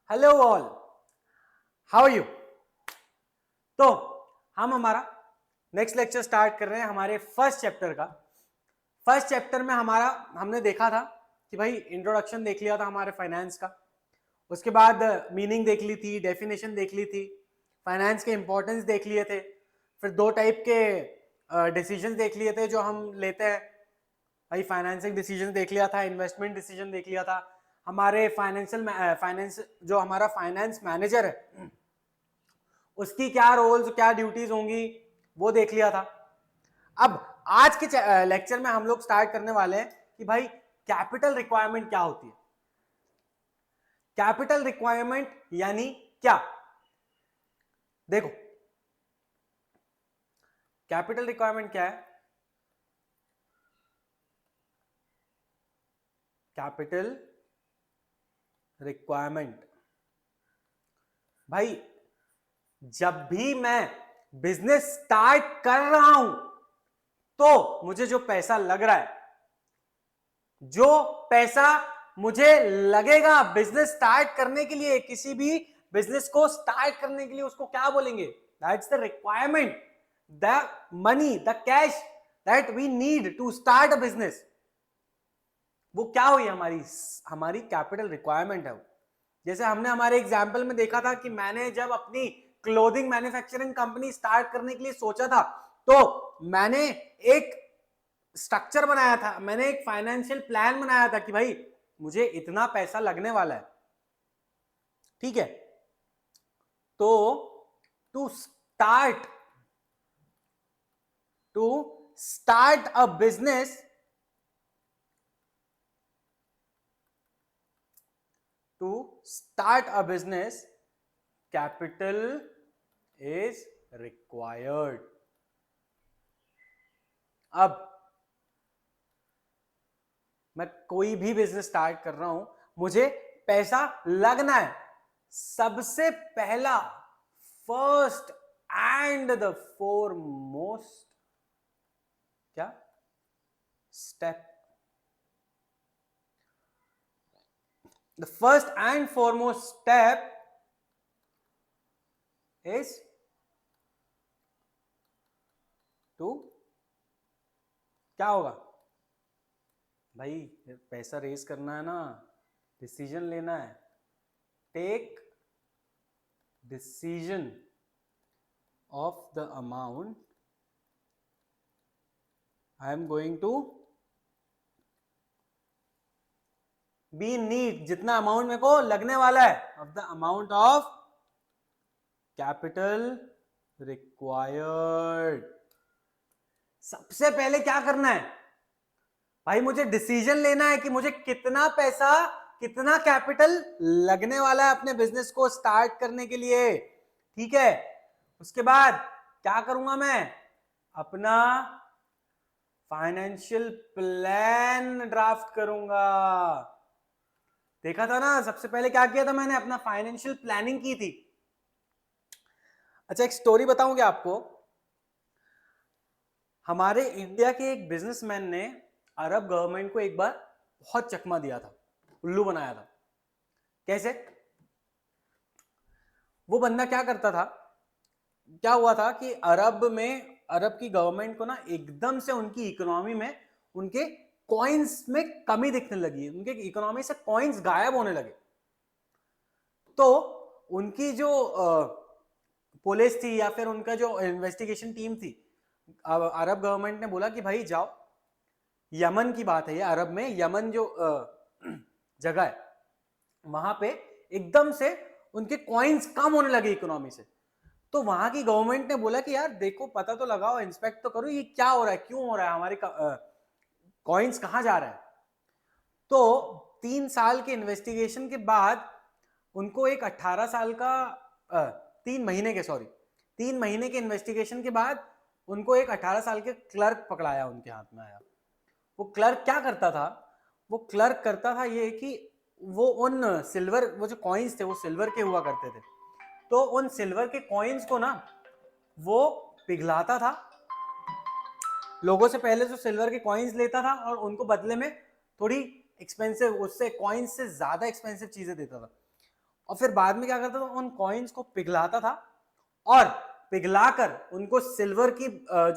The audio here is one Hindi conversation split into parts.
Hello all, how are you. तो हम हमारा नेक्स्ट लेक्चर स्टार्ट कर रहे हैं हमारे फर्स्ट चैप्टर का। फर्स्ट चैप्टर में हमने देखा था कि भाई इंट्रोडक्शन देख लिया था हमारे फाइनेंस का, उसके बाद मीनिंग देख ली थी, डेफिनेशन देख ली थी, फाइनेंस के इंपॉर्टेंस देख लिए थे, फिर दो टाइप के डिसीजन देख लिए थे जो हम लेते हैं। भाई फाइनेंसिंग डिसीजन देख लिया था, इन्वेस्टमेंट डिसीजन देख लिया था, हमारे फाइनेंस जो हमारा फाइनेंस मैनेजर है उसकी क्या रोल्स क्या ड्यूटीज होंगी वो देख लिया था। अब आज के लेक्चर में हम लोग स्टार्ट करने वाले हैं कि भाई कैपिटल रिक्वायरमेंट क्या होती है। कैपिटल रिक्वायरमेंट यानी क्या? देखो, कैपिटल रिक्वायरमेंट क्या है? कैपिटल रिक्वायरमेंट भाई, जब भी मैं बिजनेस स्टार्ट कर रहा हूं तो मुझे जो पैसा लग रहा है, जो पैसा मुझे लगेगा बिजनेस स्टार्ट करने के लिए, किसी भी बिजनेस को स्टार्ट करने के लिए, उसको क्या बोलेंगे? That's the requirement, the money, the cash that we need to start a business. वो क्या हुई? हमारी कैपिटल रिक्वायरमेंट है वो। जैसे हमने हमारे एग्जाम्पल में देखा था कि मैंने जब अपनी क्लोथिंग मैन्युफैक्चरिंग कंपनी स्टार्ट करने के लिए सोचा था तो मैंने एक स्ट्रक्चर बनाया था, मैंने एक फाइनेंशियल प्लान बनाया था कि भाई मुझे इतना पैसा लगने वाला है, ठीक है। तो to start a business, capital is required. अब मैं कोई भी बिजनेस स्टार्ट कर रहा हूं, मुझे पैसा लगना है। सबसे पहला, फर्स्ट एंड द फोरमोस्ट क्या step, the first and foremost step is to, क्या होगा भाई? पैसा रेज करना है ना, डिसीजन लेना है। Take decision of the amount I am going to be need, जितना अमाउंट मेरे को लगने वाला है, of the amount of capital required. सबसे पहले क्या करना है भाई? मुझे डिसीजन लेना है कि मुझे कितना पैसा, कितना कैपिटल लगने वाला है अपने बिजनेस को स्टार्ट करने के लिए, ठीक है। उसके बाद क्या करूंगा मैं? अपना फाइनेंशियल प्लान ड्राफ्ट करूंगा। देखा था ना, सबसे पहले क्या किया था मैंने? अपना फाइनेंशियल प्लानिंग की थी। अच्छा, एक स्टोरी बताऊं क्या आपको? हमारे इंडिया के एक बिजनेसमैन ने अरब गवर्नमेंट को एक बार बहुत चकमा दिया था, उल्लू बनाया था। कैसे? वो बंदा क्या करता था, क्या हुआ था कि अरब की गवर्नमेंट को ना एकदम से उनकी इकोनॉमी में, उनके कॉइन्स में कमी दिखने लगी, उनके इकोनॉमी से कॉइन्स गायब होने लगे। तो उनकी जो पुलिस थी या फिर उनका जो इन्वेस्टिगेशन टीम थी, अरब गवर्नमेंट ने बोला कि भाई जाओ, यमन की बात है ये, अरब में यमन जो जगह है वहां पे एकदम से उनके कॉइन्स कम होने लगे इकोनॉमी से। तो वहां की गवर्नमेंट ने बोला कि यार देखो, पता तो लगाओ, इंस्पेक्ट तो करो, ये क्या हो रहा है, क्यों हो रहा है, हमारे कॉइन्स कहां जा रहा है। तो 3 साल के इन्वेस्टिगेशन के बाद उनको एक 18 साल का 3 महीने के इन्वेस्टिगेशन के बाद उनको एक 18 साल के क्लर्क पकड़ाया, उनके हाथ में आया। वो क्लर्क क्या करता था? वो क्लर्क करता था ये कि वो उन सिल्वर, वो जो कॉइन्स थे वो सिल्वर के हुआ करते थे, तो उन सिल्वर के कॉइन्स को ना वो पिघलाता था, लोगों से पहले जो सिल्वर के कॉइन्स लेता था और उनको बदले में थोड़ी एक्सपेंसिव, उससे कॉइन्स से ज्यादा एक्सपेंसिव चीजें देता था। और फिर बाद में क्या करता था, उन कॉइन्स को पिघलाता था और पिघलाकर उनको सिल्वर की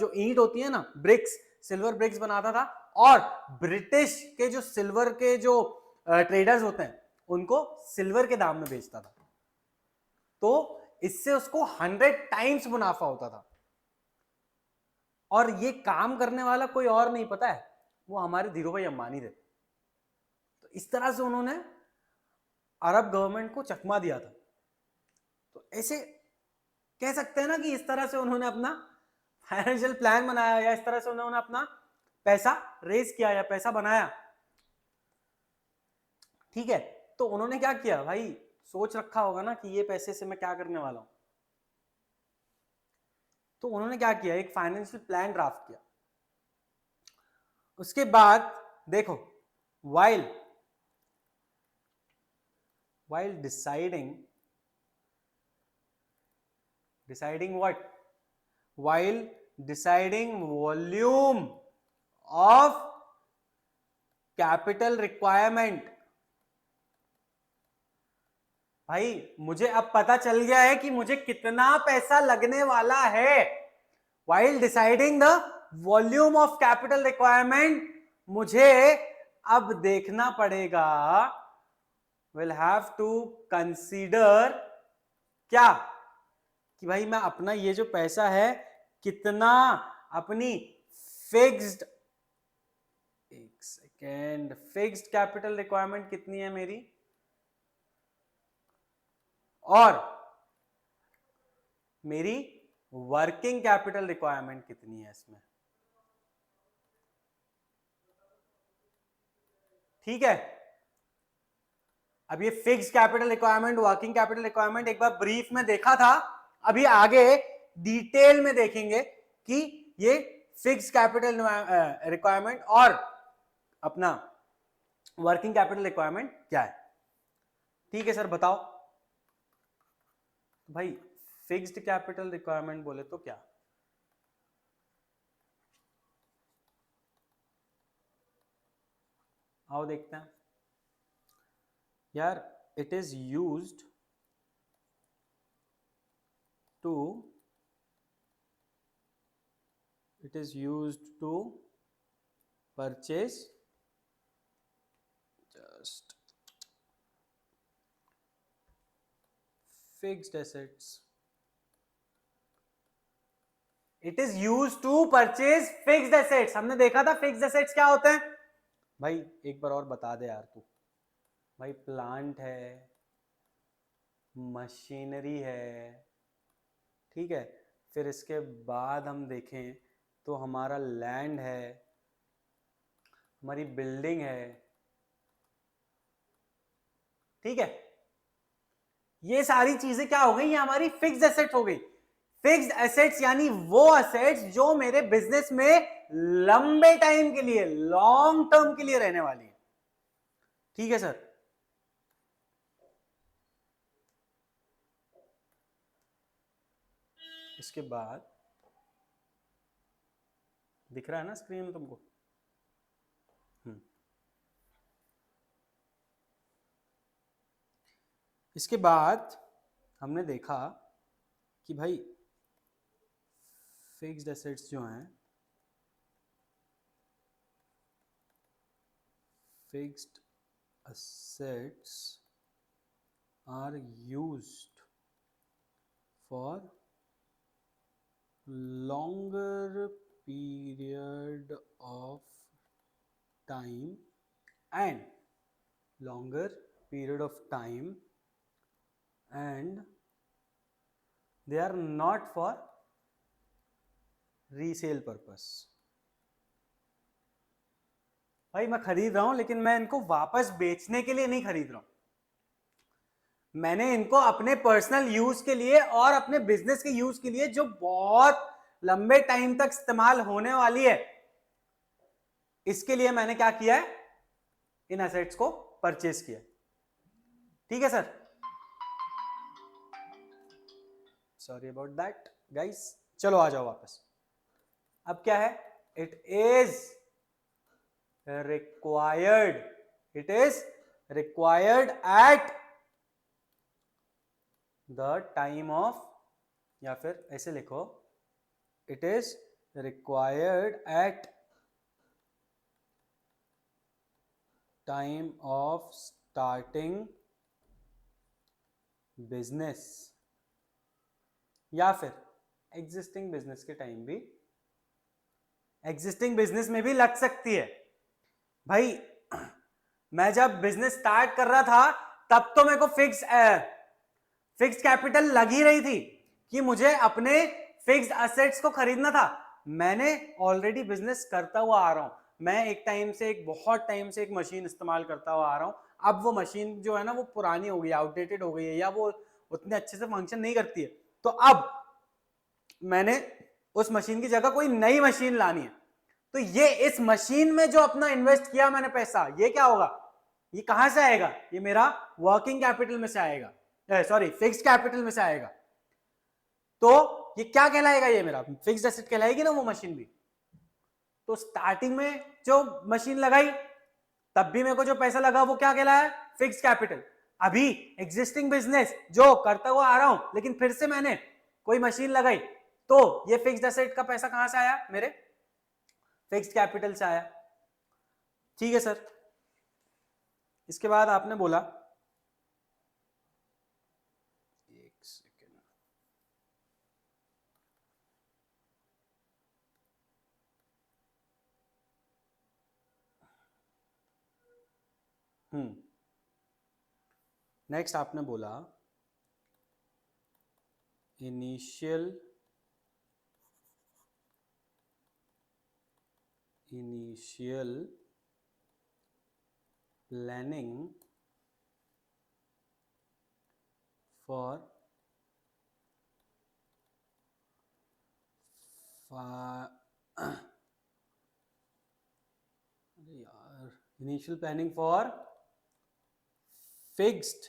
जो ईंट होती है ना, ब्रिक्स, सिल्वर ब्रिक्स बनाता था और ब्रिटिश के जो सिल्वर के जो ट्रेडर्स होते हैं उनको सिल्वर के दाम में बेचता था। तो इससे उसको 100 टाइम्स मुनाफा होता था। और ये काम करने वाला कोई और नहीं पता है, वो हमारे धीरू भाई अंबानी थे। तो इस तरह से उन्होंने अरब गवर्नमेंट को चकमा दिया था। तो ऐसे कह सकते हैं ना कि इस तरह से उन्होंने अपना फाइनेंशियल प्लान बनाया, या इस तरह से उन्होंने अपना पैसा रेज किया या पैसा बनाया। ठीक है, तो उन्होंने क्या किया भाई, सोच रखा होगा ना कि ये पैसे से मैं क्या करने वाला हूं। तो उन्होंने क्या किया, एक फाइनेंशियल प्लान ड्राफ्ट किया। उसके बाद देखो, while deciding what, while deciding volume of capital requirement, भाई मुझे अब पता चल गया है कि मुझे कितना पैसा लगने वाला है। while deciding the volume of capital requirement, मुझे अब देखना पड़ेगा, will have to consider क्या, कि भाई मैं अपना ये जो पैसा है कितना अपनी फिक्स्ड, एक सेकेंड, फिक्स्ड कैपिटल रिक्वायरमेंट कितनी है मेरी, और मेरी वर्किंग कैपिटल रिक्वायरमेंट कितनी है इसमें। ठीक है, अब ये fix capital requirement, working capital requirement एक बार ब्रीफ में देखा था, अभी आगे डिटेल में देखेंगे कि ये फिक्स कैपिटल रिक्वायरमेंट और अपना वर्किंग कैपिटल रिक्वायरमेंट क्या है। ठीक है सर बताओ, भाई फिक्स्ड कैपिटल रिक्वायरमेंट बोले तो क्या, आओ देखते हैं यार। It is used to purchase just fixed assets. It is used to purchase fixed assets. हमने देखा था fixed assets क्या होते हैं। भाई एक बार और बता दे यार तू। भाई प्लांट है, मशीनरी है, ठीक है, फिर इसके बाद हम देखें तो हमारा लैंड है, हमारी बिल्डिंग है, ठीक है। ये सारी चीजें क्या हो गई, ये हमारी फिक्स्ड एसेट हो गई। फिक्स्ड एसेट्स यानी वो एसेट्स जो मेरे बिजनेस में लंबे टाइम के लिए, लॉन्ग टर्म के लिए रहने वाली है। ठीक है सर, इसके बाद दिख रहा है ना स्क्रीन में तुमको। इसके बाद हमने देखा कि भाई फिक्स्ड एसेट्स जो हैं, fixed assets are used for longer period of time and they are not for resale purpose. भाई मैं खरीद रहा हूं लेकिन मैं इनको वापस बेचने के लिए नहीं खरीद रहा हूं, मैंने इनको अपने पर्सनल यूज के लिए और अपने बिजनेस के यूज के लिए जो बहुत लंबे टाइम तक इस्तेमाल होने वाली है, इसके लिए मैंने क्या किया है, इन एसेट्स को परचेज किया। ठीक है sir, sorry about that guys. चलो आ जाओ वापस। अब क्या है, it is required at the time of, या फिर ऐसे लिखो, it is required at time of starting business, या फिर एग्जिस्टिंग बिजनेस के टाइम भी, एग्जिस्टिंग बिजनेस में भी लग सकती है भाई। मैं जब बिजनेस स्टार्ट कर रहा था तब तो मेरे को फिक्स कैपिटल लग ही रही थी कि मुझे अपने फिक्स्ड एसेट्स को खरीदना था। मैंने ऑलरेडी बिजनेस करता हुआ आ रहा हूं, मैं एक बहुत टाइम से एक मशीन इस्तेमाल करता हुआ आ रहा हूं। अब वो मशीन जो है ना वो पुरानी हो गई, आउटडेटेड हो गई है, या वो उतने अच्छे से फंक्शन नहीं करती है, तो अब मैंने उस मशीन की जगह कोई नई मशीन लानी है। तो ये इस मशीन में जो अपना इन्वेस्ट किया मैंने पैसा, ये क्या होगा, ये कहां से आएगा, ये मेरा वर्किंग कैपिटल में से आएगा, सॉरी फिक्स्ड कैपिटल में से आएगा। तो ये क्या कहलाएगा, ये मेरा फिक्स्ड एसेट कहलाएगी ना वो मशीन भी। तो स्टार्टिंग में जो मशीन लगाई तब भी मेरे को जो पैसा लगा वो क्या कहलाया, फिक्स्ड कैपिटल। अभी एग्जिस्टिंग बिजनेस जो करता हुआ आ रहा हूं, लेकिन फिर से मैंने कोई मशीन लगाई, तो ये फिक्स्ड एसेट का पैसा कहां से आया, मेरे फिक्स्ड कैपिटल से आया। ठीक है सर। इसके बाद आपने बोला, एक सेकेंड, नेक्स्ट आपने बोला initial planning for initial planning for fixed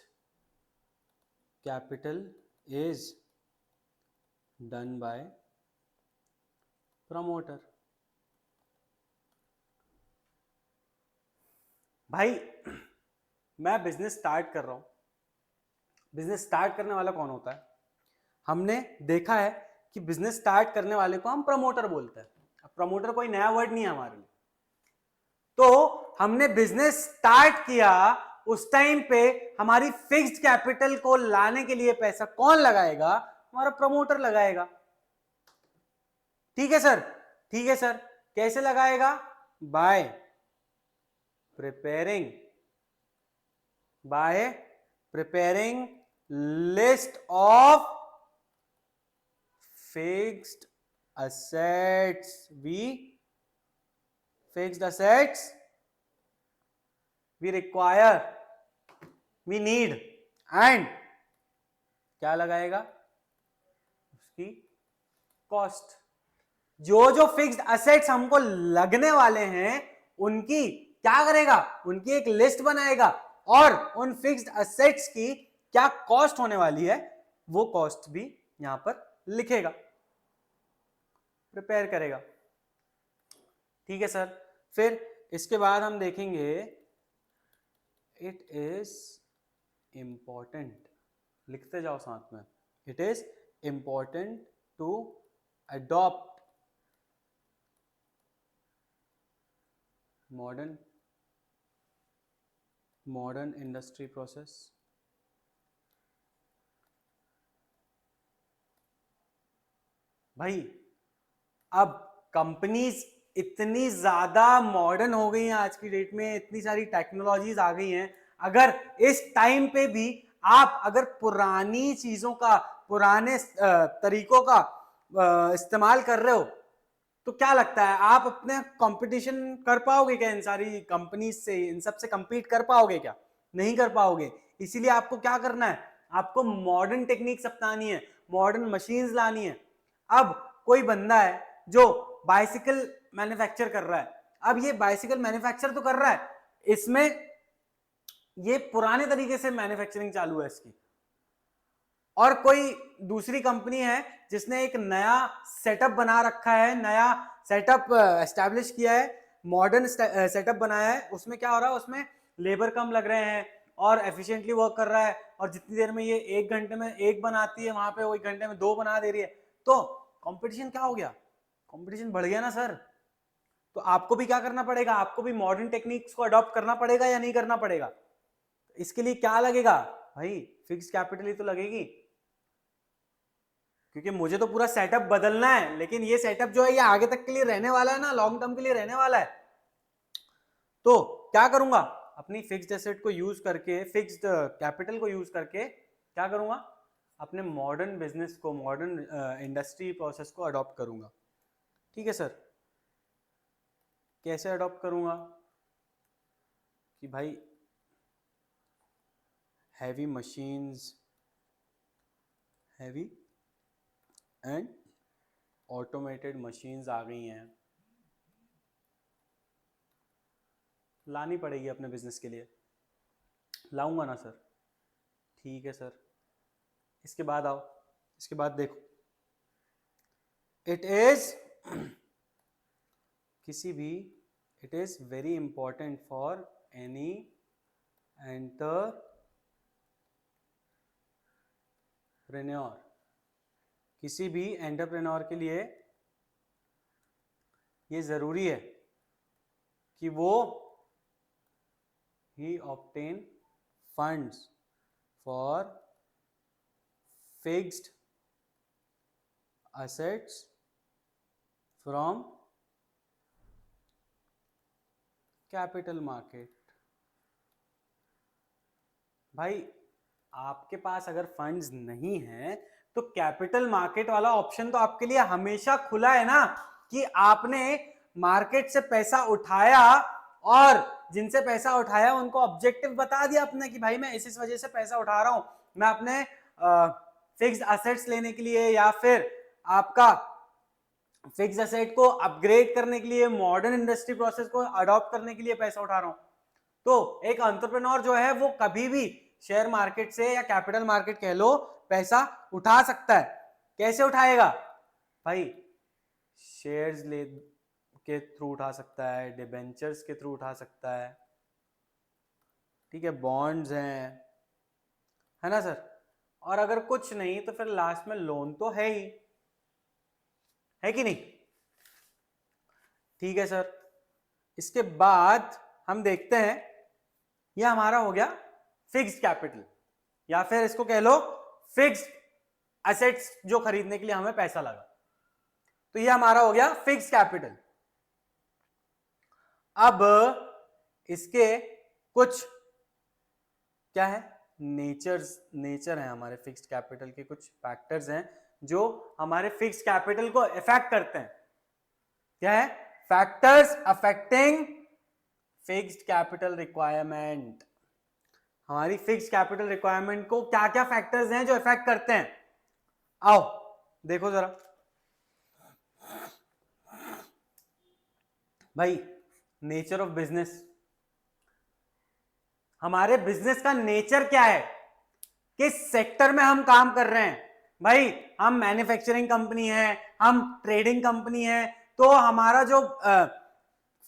capital is done by promoter. भाई मैं बिजनेस स्टार्ट कर रहा हूं, बिजनेस स्टार्ट करने वाला कौन होता है, हमने देखा है कि बिजनेस स्टार्ट करने वाले को हम प्रमोटर बोलते हैं। अब प्रमोटर कोई नया वर्ड नहीं है हमारे लिए। तो हमने बिजनेस स्टार्ट किया, उस टाइम पे हमारी फिक्स्ड कैपिटल को लाने के लिए पैसा कौन लगाएगा, हमारा प्रमोटर लगाएगा। ठीक है सर, ठीक है सर। कैसे लगाएगा, bye preparing list of fixed assets, we require, we need, and क्या लगाएगा, उसकी कॉस्ट। जो फिक्स्ड असेट्स हमको लगने वाले हैं उनकी क्या करेगा, उनकी एक लिस्ट बनाएगा, और उन फिक्स्ड असेट्स की क्या कॉस्ट होने वाली है वो कॉस्ट भी यहां पर लिखेगा, प्रिपेयर करेगा। ठीक है सर। फिर इसके बाद हम देखेंगे इट इज इंपॉर्टेंट, लिखते जाओ साथ में, it is important to adopt modern industry process. भाई अब कंपनीज इतनी ज्यादा मॉडर्न हो गई हैं आज की डेट में, इतनी सारी टेक्नोलॉजीज आ गई हैं, अगर इस टाइम पे भी आप अगर पुरानी चीजों का, पुराने तरीकों का इस्तेमाल कर रहे हो, तो क्या लगता है आप अपने कंपटीशन कर पाओगे क्या, इन सारी कंपनीज से, इन सब से कंपीट कर पाओगे क्या, नहीं कर पाओगे। इसीलिए आपको क्या करना है, आपको मॉडर्न टेक्निक्स अपनानी है, मॉडर्न मशीन्स लानी है। अब कोई बंदा है जो बाइसिकल मैन्युफैक्चर कर रहा है, अब ये बाइसिकल मैन्युफैक्चर तो कर रहा है, इसमें ये पुराने तरीके से मैन्युफैक्चरिंग चालू है इसकी, और कोई दूसरी कंपनी है जिसने एक नया सेटअप बना रखा है, नया सेटअप एस्टैब्लिश किया है, मॉडर्न सेटअप बनाया है, उसमें क्या हो रहा है, उसमें लेबर कम लग रहे हैं और एफिशिएंटली वर्क कर रहा है, और जितनी देर में ये 1 घंटे में 1 बनाती है, वहां पे वो 1 घंटे में 2 बना दे रही है, तो कंपटीशन क्या हो गया? कंपटीशन बढ़ गया ना सर। तो आपको भी क्या करना पड़ेगा? आपको भी मॉडर्न टेक्निक्स को अडॉप्ट करना पड़ेगा या नहीं करना पड़ेगा? इसके लिए क्या लगेगा भाई? फिक्स कैपिटल ही तो लगेगी, क्योंकि मुझे तो पूरा सेटअप बदलना है, लेकिन ये सेटअप जो है ये आगे तक के लिए रहने वाला है ना, लॉन्ग टर्म के लिए रहने वाला है। तो क्या करूंगा? अपनी फिक्स्ड एसेट को यूज करके, फिक्स्ड कैपिटल को यूज करके क्या करूंगा? अपने मॉडर्न बिजनेस को, मॉडर्न इंडस्ट्री प्रोसेस को अडॉप्ट करूंगा। ठीक है सर। कैसे अडॉप्ट करूंगा? कि भाई heavy machines, heavy and automated machines आ गई हैं, लानी पड़ेगी अपने बिजनेस के लिए। लाऊंगा ना सर? ठीक है सर। इसके बाद आओ, इसके बाद देखो, इट इज किसी भी, it is very important for any entrepreneur, किसी भी एंटरप्रेन्योर के लिए ये जरूरी है कि वो ही obtain funds for fixed assets from capital market. भाई आपके पास अगर फंड्स नहीं है तो कैपिटल मार्केट वाला ऑप्शन तो आपके लिए हमेशा खुला है ना, कि आपने मार्केट से पैसा उठाया और जिनसे पैसा उठाया उनको ऑब्जेक्टिव बता दिया अपने कि भाई मैं इस वजह से पैसा उठा रहा हूं, मैं अपने फिक्स्ड असेट्स लेने के लिए या फिर आपका फिक्स एसेट को अपग्रेड करने के लिए, मॉडर्न इंडस्ट्री प्रोसेस को अडॉप्ट करने के लिए पैसा उठा रहा हूं। तो एक एंटरप्रेन्योर जो है वो कभी भी शेयर मार्केट से या कैपिटल मार्केट कह लो, पैसा उठा सकता है। कैसे उठाएगा भाई? शेयर्स ले के थ्रू उठा सकता है, डिबेंचर्स के थ्रू उठा सकता है, ठीक है, बॉन्ड्स हैं, है ना सर? और अगर कुछ नहीं तो फिर लास्ट में लोन तो है ही, है कि नहीं? ठीक है सर। इसके बाद हम देखते हैं, यह हमारा हो गया फिक्स्ड कैपिटल, या फिर इसको कह लो फिक्स्ड एसेट्स जो खरीदने के लिए हमें पैसा लगा। तो यह हमारा हो गया फिक्स्ड कैपिटल। अब इसके कुछ क्या है, नेचर है, हमारे फिक्स्ड कैपिटल के कुछ फैक्टर्स हैं जो हमारे फिक्स्ड कैपिटल को इफेक्ट करते हैं। क्या है? Factors affecting fixed capital requirement. हमारी फिक्स्ड कैपिटल रिक्वायरमेंट को क्या क्या फैक्टर्स हैं जो इफेक्ट करते हैं? आओ देखो जरा भाई। नेचर ऑफ बिजनेस, हमारे बिजनेस का नेचर क्या है, किस सेक्टर में हम काम कर रहे हैं? भाई हम मैन्युफैक्चरिंग कंपनी है, हम ट्रेडिंग कंपनी है, तो हमारा जो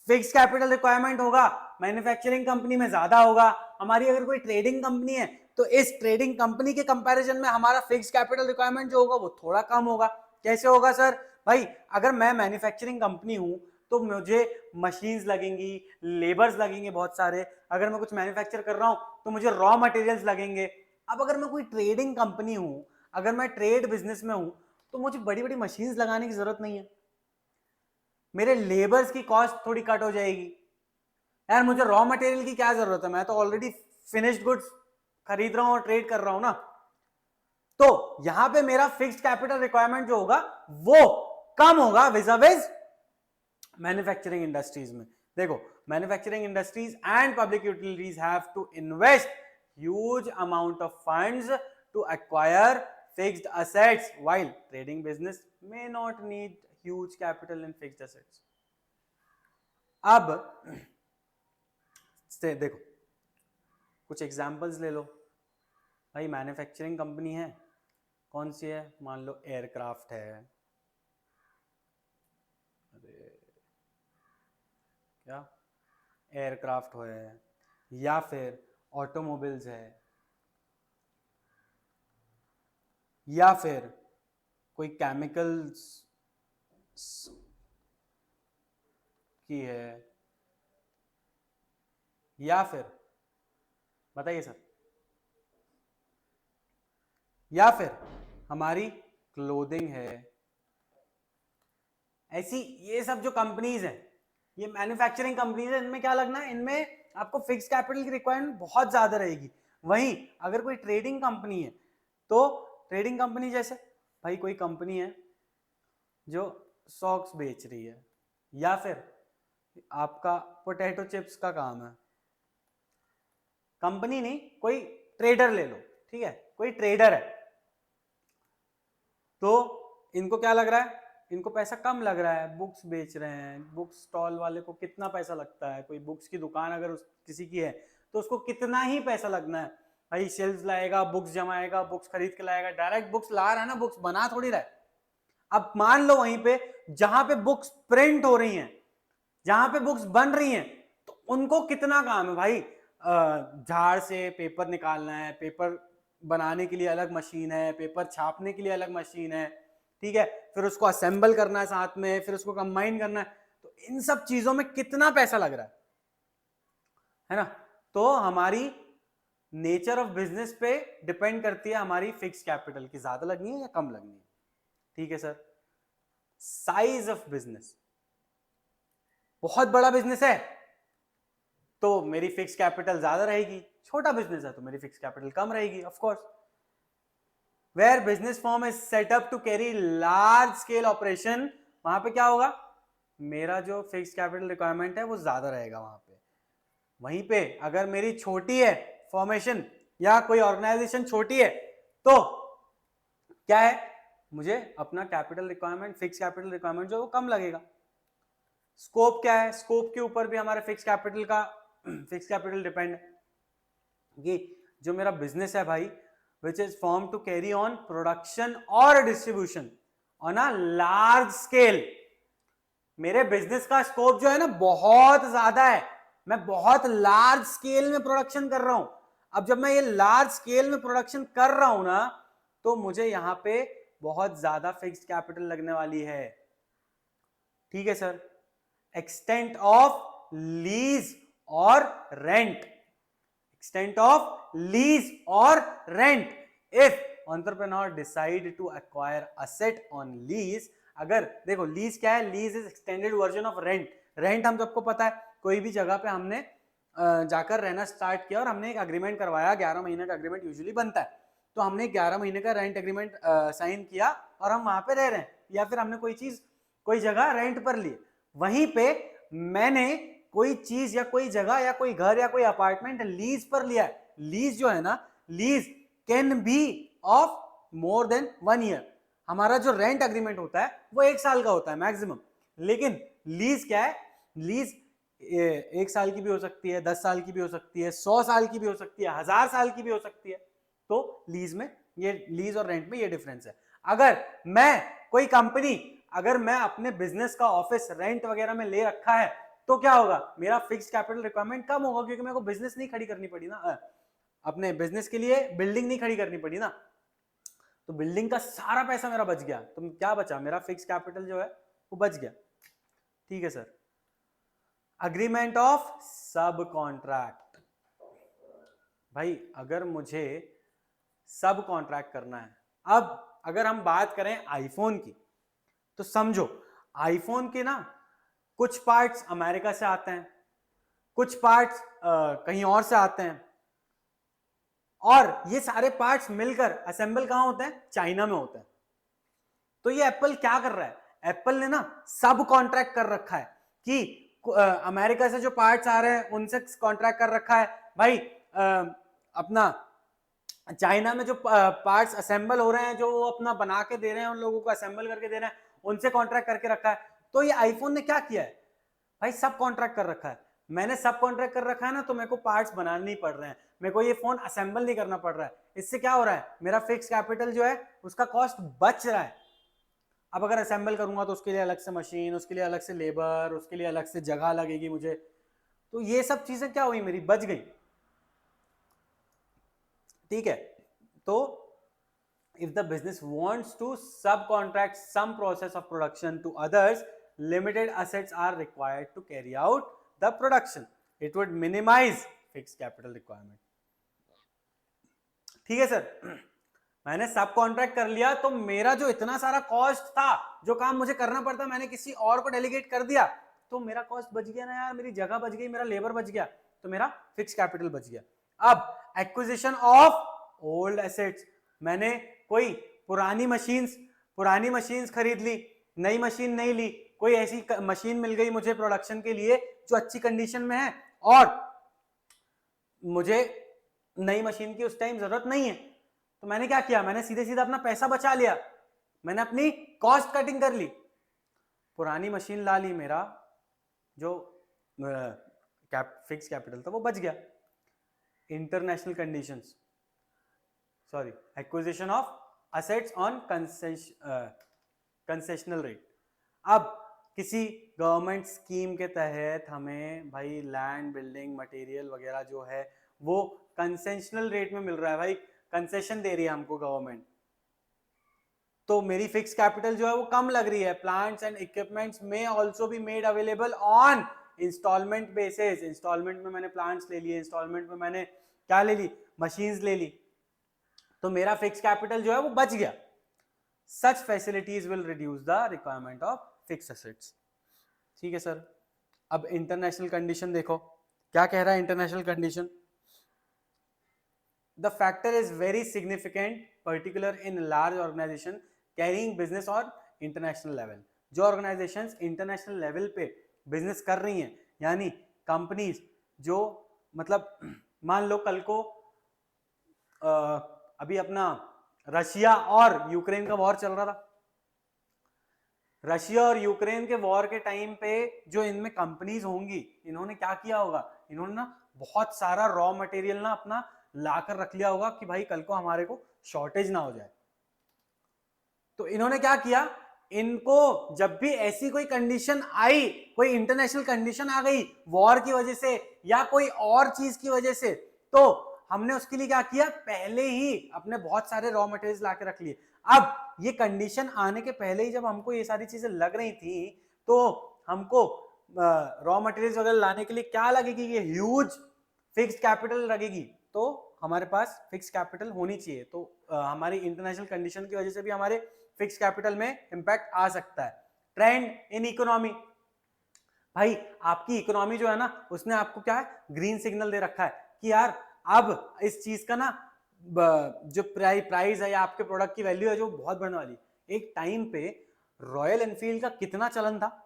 फिक्स कैपिटल रिक्वायरमेंट होगा मैन्युफैक्चरिंग कंपनी में ज्यादा होगा। हमारी अगर कोई ट्रेडिंग कंपनी है तो इस ट्रेडिंग कंपनी के कंपैरिजन में हमारा फिक्स कैपिटल रिक्वायरमेंट जो होगा वो थोड़ा कम होगा। कैसे होगा सर? भाई अगर मैं मैन्युफैक्चरिंग कंपनी हूं तो मुझे मशीन्स लगेंगी, लेबर्स लगेंगे बहुत सारे। अगर मैं कुछ मैन्युफैक्चर कर रहा हूं तो मुझे रॉ मटेरियल्स लगेंगे। अब अगर मैं कोई ट्रेडिंग कंपनी हूं, अगर मैं ट्रेड बिजनेस में हूं, तो मुझे बड़ी बड़ी मशीन्स लगाने की जरूरत नहीं है, मेरे लेबर्स की कॉस्ट थोड़ी कट हो जाएगी। यार मुझे रॉ मटेरियल की क्या जरूरत है, मैं तो ऑलरेडी फिनिश्ड गुड्स खरीद रहा हूं और ट्रेड कर रहा हूं ना। तो यहां पे मेरा फिक्स्ड कैपिटल रिक्वायरमेंट जो होगा वो कम होगा विज़ मैन्युफैक्चरिंग इंडस्ट्रीज में। देखो manufacturing industries and public utilities have to invest huge amount of funds to acquire fixed assets, while trading business may not need huge capital in fixed assets. अब से देखो कुछ एग्जांपल्स ले लो भाई। मैन्युफैक्चरिंग कंपनी है, कौन सी है? मान लो एयरक्राफ्ट है, अरे क्या एयरक्राफ्ट है, या फिर ऑटोमोबाइल्स है, या फिर कोई केमिकल्स की है, या फिर बताइए सर, या फिर हमारी क्लोथिंग है। ऐसी ये सब जो कंपनीज हैं, ये मैन्युफैक्चरिंग कंपनीज है, इनमें क्या लगना है, इनमें आपको फिक्स कैपिटल की रिक्वायरमेंट बहुत ज्यादा रहेगी। वहीं अगर कोई ट्रेडिंग कंपनी है, तो ट्रेडिंग कंपनी जैसे भाई कोई कंपनी है जो सॉक्स बेच रही है, या फिर आपका पोटैटो चिप्स का काम है, कंपनी नहीं, कोई ट्रेडर ले लो, ठीक है, कोई ट्रेडर है, तो इनको क्या लग रहा है, इनको पैसा कम लग रहा है, बुक्स बेच रहे हैं, बुक्स स्टॉल वाले को कितना पैसा लगता है, कोई बुक्स की दुकान अगर किसी की है तो उसको कितना ही पैसा लगना है भाई, शेल्फ लाएगा, बुक्स जमाएगा, बुक्स खरीद के लाएगा, डायरेक्ट बुक्स ला रहा है ना, बुक्स बना थोड़ी रहा है। अब मान लो वहीं पे जहां पे बुक्स प्रिंट हो रही हैं, जहां पे बुक्स बन रही हैं, तो उनको कितना काम है भाई, झाड़ से पेपर निकालना है, पेपर बनाने के लिए अलग मशीन है, पेपर छापने के लिए अलग मशीन है, ठीक है, फिर उसको असेंबल करना है साथ में, फिर उसको कंबाइन करना है, तो इन सब चीजों में कितना पैसा लग रहा है ना। तो हमारी नेचर ऑफ बिजनेस पे डिपेंड करती है हमारी फिक्स कैपिटल की ज्यादा लगनी है या कम लगनी है, ठीक है सर। साइज ऑफ बिजनेस, बहुत बड़ा बिजनेस है तो मेरी फिक्स कैपिटल ज्यादा रहेगी, छोटा बिजनेस है तो मेरी फिक्स कैपिटल कम रहेगी, of course. Where business form is set up to carry large scale operation, वहां पे क्या होगा, मेरा जो फिक्स कैपिटल रिक्वायरमेंट है वो ज्यादा रहेगा वहां पे। वहीं पे अगर मेरी छोटी है फॉर्मेशन या कोई ऑर्गेनाइजेशन छोटी है, तो क्या है, मुझे अपना capital requirement, fix capital requirement जो वो कम लगेगा। स्कोप क्या है, स्कोप के ऊपर भी हमारे फिक्स कैपिटल का फिक्स कैपिटल डिपेंड है कि जो मेरा बिजनेस है भाई, which is formed to carry on production or distribution on a large scale, मेरे बिजनेस का स्कोप जो है ना बहुत ज्यादा है, मैं बहुत लार्ज स्केल में प्रोडक्शन कर रहा हूं। अब जब मैं ये लार्ज स्केल में प्रोडक्शन कर रहा हूं ना, तो मुझे यहां पे बहुत ज्यादा फिक्स्ड कैपिटल लगने वाली है, ठीक है सर। एक्सटेंट ऑफ लीज और rent, extent of lease or rent, if entrepreneur decide to acquire asset on lease, अगर देखो लीज क्या है, lease is extended version of rent. Rent हम सबको पता है, कोई भी जगह पे हमने जाकर रहना स्टार्ट किया और हमने एक अग्रीमेंट करवाया, 11 महीने का अग्रीमेंट यूजुअली बनता है, तो हमने 11 महीने का रेंट एग्रीमेंट साइन किया और हम वहां पे रह रहे हैं, या फिर हमने कोई चीज, कोई जगह रेंट पर ली, वहीं पे मैंने कोई चीज या कोई जगह या कोई घर या कोई अपार्टमेंट लीज पर लिया है। लीज जो है ना, lease can be of more than 1 year. हमारा जो रेंट अग्रीमेंट होता है वो 1 साल का होता है मैक्सिमम, लेकिन लीज क्या है, लीज 1 साल की भी हो सकती है, 10 साल की भी हो सकती है, 100 साल की भी हो सकती है, 1000 साल की भी हो सकती है। तो लीज में ये, लीज और रेंट में ये डिफरेंस है। अगर मैं कोई कंपनी, अगर मैं अपने बिजनेस का ऑफिस रेंट वगैरह में ले रखा है, तो क्या होगा, मेरा फिक्स कैपिटल रिक्वायरमेंट कम होगा, क्योंकि मेरे को बिजनेस नहीं खड़ी करनी पड़ी ना, अपने बिजनेस के लिए बिल्डिंग नहीं खड़ी करनी पड़ी ना, तो बिल्डिंग का सारा पैसा मेरा बच गया, तो क्या बचा, मेरा फिक्स कैपिटल जो है वो बच गया, ठीक है सर। अग्रीमेंट ऑफ सब कॉन्ट्रैक्ट, भाई अगर मुझे सब कॉन्ट्रैक्ट करना है, अब अगर हम बात करें आईफोन की, तो समझो आईफोन के ना कुछ पार्ट्स अमेरिका से आते हैं, कुछ पार्ट्स कहीं और से आते हैं, और ये सारे पार्ट्स मिलकर असेंबल कहां होते हैं, चाइना में होते हैं। तो ये एप्पल क्या कर रहा है, एप्पल ने ना सब कॉन्ट्रैक्ट कर रखा है कि अमेरिका से जो पार्ट्स आ रहे हैं उनसे कॉन्ट्रैक्ट कर रखा है, भाई अपना चाइना में जो पार्ट्स असेंबल हो रहे हैं, जो वो अपना बना के दे रहे हैं, उन लोगों को असेंबल करके दे रहे हैं, उनसे कॉन्ट्रैक्ट करके रखा है। तो ये आईफोन ने क्या किया है भाई, सब कॉन्ट्रैक्ट कर रखा है। मैंने सब कॉन्ट्रैक्ट कर रखा है ना, तो मेरे को पार्ट्स बनाने नहीं पड़ रहे हैं, मेरे को ये फोन असेंबल नहीं करना पड़ रहा है। इससे क्या हो रहा है, मेरा फिक्स कैपिटल जो है उसका कॉस्ट बच रहा है। अब अगर असेंबल करूंगा तो उसके लिए अलग से मशीन, उसके लिए अलग से लेबर, उसके लिए अलग से जगह लगेगी मुझे, तो ये सब चीजें क्या हुई, मेरी बच गई, ठीक है। तो if the business wants to subcontract some process of production to others, limited assets are required to carry out the production. It would minimize fixed capital requirement. ठीक है सर, मैंने सब कॉन्ट्रैक्ट कर लिया तो मेरा जो इतना सारा कॉस्ट था, जो काम मुझे करना पड़ता, मैंने किसी और को डेलीगेट कर दिया, तो मेरा कॉस्ट बच गया ना यार, मेरी जगह बच गई, मेरा लेबर बच गया, तो मेरा फिक्स कैपिटल बच गया. अब एक्विजिशन ऑफ ओल्ड एसेट्स, मैंने कोई पुरानी मशीन्स खरीद ली, नई मशीन नहीं ली, कोई ऐसी मशीन मिल गई मुझे प्रोडक्शन के लिए जो अच्छी कंडीशन में है और मुझे नई मशीन की उस टाइम जरूरत नहीं है, तो मैंने क्या किया, मैंने सीधे सीधे अपना पैसा बचा लिया, मैंने अपनी कॉस्ट कटिंग कर ली, पुरानी मशीन ला ली, मेरा जो फिक्स कैपिटल था वो बच गया. International conditions, sorry, acquisition of assets on concessional rate. अब किसी गवर्नमेंट स्कीम के तहत हमें भाई लैंड, बिल्डिंग, मटेरियल वगैरह जो है वो कंसेशनल रेट में मिल रहा है, भाई कंसेशन दे रही है हमको गवर्नमेंट, तो मेरी फिक्स कैपिटल जो है वो कम लग रही है. प्लांट्स एंड इक्विपमेंट्स में also be made available on instalment basis. Instalment में मैंने प्लांट्स ले लिए, इंस्टॉलमेंट में मैंने क्या ले ली, मशीन्स ले ली, तो मेरा फिक्स कैपिटल जो है वो बच गया. Such facilities will reduce the requirement of fix assets. ठीक है सर, अब इंटरनेशनल कंडीशन देखो, क्या कह रहा है international condition. The factor is very significant, particular in large organization carrying business on international level. जो organizations international level पे business कर रही हैं, यानी कंपनीज जो मतलब मान लो कल को अभी अपना रशिया और यूक्रेन का वॉर चल रहा था, रशिया और यूक्रेन के वॉर के टाइम पे जो इनमें कंपनीज होंगी, इन्होंने क्या किया होगा, इन्होंने ना बहुत सारा रॉ मटेरियल ना अपना लाकर रख लिया होगा कि भाई कल को हमारे को शॉर्टेज ना हो जाए. तो इन्होंने क्या किया, इनको जब भी ऐसी कोई कंडीशन आई, कोई इंटरनेशनल कंडीशन आ गई वॉर की वजह से या कोई और चीज की वजह से, तो हमने उसके लिए क्या किया, पहले ही अपने बहुत सारे रॉ मटेरियल्स लाके रख लिए. अब ये कंडीशन आने के पहले ही जब हमको ये सारी चीजें लग रही थी, तो हमको रॉ मटेरियल्स वगैरह लाने के लिए क्या लगेगी, ये ह्यूज फिक्स्ड कैपिटल लगेगी. तो हमारे पास फिक्स कैपिटल होनी चाहिए. तो हमारी इंटरनेशनल कंडीशन की वजह से भी हमारे फिक्स कैपिटल में इंपैक्ट आ सकता है. ट्रेंड इन इकोनॉमी, भाई आपकी इकोनॉमी जो है ना, उसने आपको क्या है, ग्रीन सिग्नल दे रखा है कि यार अब इस चीज का ना जो प्राइस है या आपके प्रोडक्ट की वैल्यू है जो बहुत बढ़ने वाली. एक टाइम पे रॉयल एनफील्ड का कितना चलन था,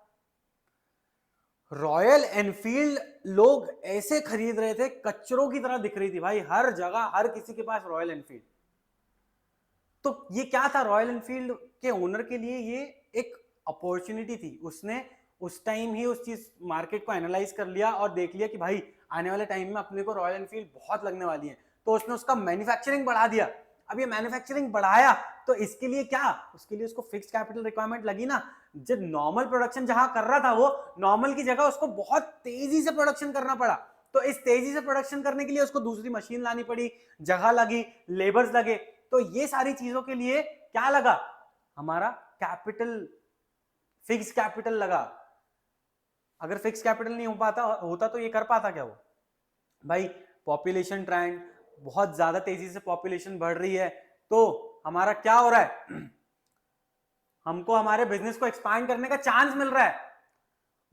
रॉयल एनफील्ड लोग ऐसे खरीद रहे थे, कचरों की तरह दिख रही थी भाई, हर जगह हर किसी के पास रॉयल एनफील्ड. तो ये क्या था, रॉयल एनफील्ड के ओनर के लिए ये एक अपॉर्चुनिटी थी. उसने उस टाइम ही उस चीज मार्केट को एनालाइज कर लिया और देख लिया कि भाई आने वाले टाइम में अपने को रॉयल एनफील्ड बहुत लगने वाली है, तो उसने उसका मैन्युफैक्चरिंग बढ़ा दिया. अब ये मैन्युफैक्चरिंग बढ़ाया तो इसके लिए क्या, उसके लिए उसको फिक्स कैपिटल रिक्वायरमेंट लगी ना. जब नॉर्मल प्रोडक्शन जहां कर रहा था, वो नॉर्मल की जगह उसको बहुत तेजी से प्रोडक्शन करना पड़ा. तो इस तेजी से प्रोडक्शन करने के लिए उसको दूसरी मशीन लानी पड़ी, जगह लगी, लेबर्स लगे. तो ये सारी चीजों के लिए क्या लगा, हमारा कैपिटल, फिक्स कैपिटल लगा. अगर फिक्स कैपिटल नहीं हो पाता होता तो ये कर पाता क्या वो, भाई पॉपुलेशन ट्रेंड, बहुत ज्यादा तेजी से पॉपुलेशन बढ़ रही है, तो हमारा क्या हो रहा है, हमको हमारे बिजनेस को एक्सपांड करने का चांस मिल रहा है.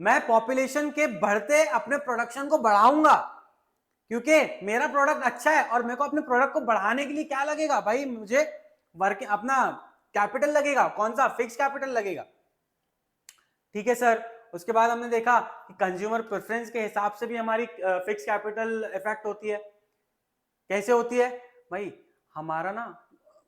मैं पॉपुलेशन के बढ़ते अपने प्रोडक्शन को बढ़ाऊंगा, क्योंकि मेरा प्रोडक्ट अच्छा है और मेरे को अपने प्रोडक्ट को बढ़ाने के लिए क्या लगेगा भाई, मुझे वर्क अपना कैपिटल लगेगा. कौन सा, फिक्स कैपिटल लगेगा. ठीक है सर. उसके बाद हमने देखा कि कंज्यूमर प्रेफरेंस के हिसाब से भी हमारी फिक्स कैपिटल इफेक्ट होती है. कैसे होती है भाई, हमारा ना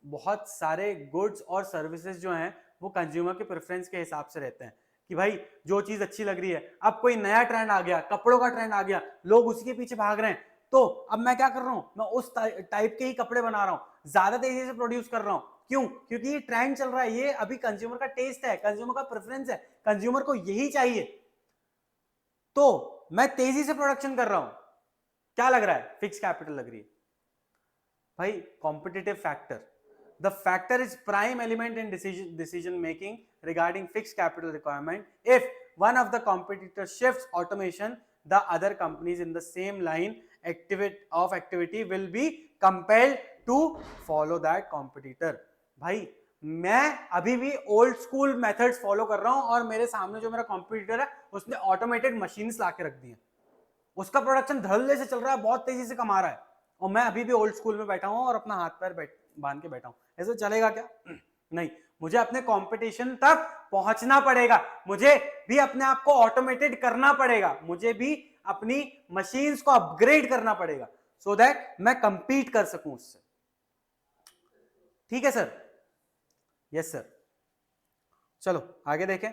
बहुत सारे गुड्स और सर्विसेज जो हैं वो कंज्यूमर के प्रेफरेंस के हिसाब से रहते हैं कि भाई जो चीज अच्छी लग रही है, अब कोई नया ट्रेंड आ गया, कपड़ों का ट्रेंड आ गया, लोग उसी के पीछे भाग रहे हैं, तो अब मैं क्या कर रहा हूं, मैं उस टाइप के ही कपड़े बना रहा हूं, ज्यादा तेजी से प्रोड्यूस कर रहा हूं. क्यों, क्योंकि ये ट्रेंड चल रहा है, ये अभी कंज्यूमर का टेस्ट है, कंज्यूमर का प्रेफरेंस है, कंज्यूमर को यही चाहिए, तो मैं तेजी से प्रोडक्शन कर रहा हूं. क्या लग रहा है, फिक्स कैपिटल लग रही है. भाई competitive factor, the factor is prime element in decision making regarding fixed capital requirement. If one of the competitors shifts automation, the other companies in the same line of activity will be compelled to follow that competitor. भाई मैं अभी भी ओल्ड स्कूल मेथड्स फॉलो कर रहा हूं और मेरे सामने जो मेरा कॉम्पिटिटर है उसने ऑटोमेटेड मशीन्स लाके रख दी है, उसका प्रोडक्शन धड़ल्ले से चल रहा है, बहुत तेजी से कमा रहा है, और मैं अभी भी ओल्ड स्कूल में बैठा हूं और अपना हाथ पैर बांध के बैठा हूं. ऐसे चलेगा क्या? नहीं, मुझे अपने कंपटीशन तक पहुंचना पड़ेगा, मुझे भी अपने आप को ऑटोमेटेड करना पड़ेगा, मुझे भी अपनी मशीन्स को अपग्रेड करना पड़ेगा सो दैट मैं कंपीट कर सकूं उससे. ठीक है सर? Yes sir. चलो आगे देखें.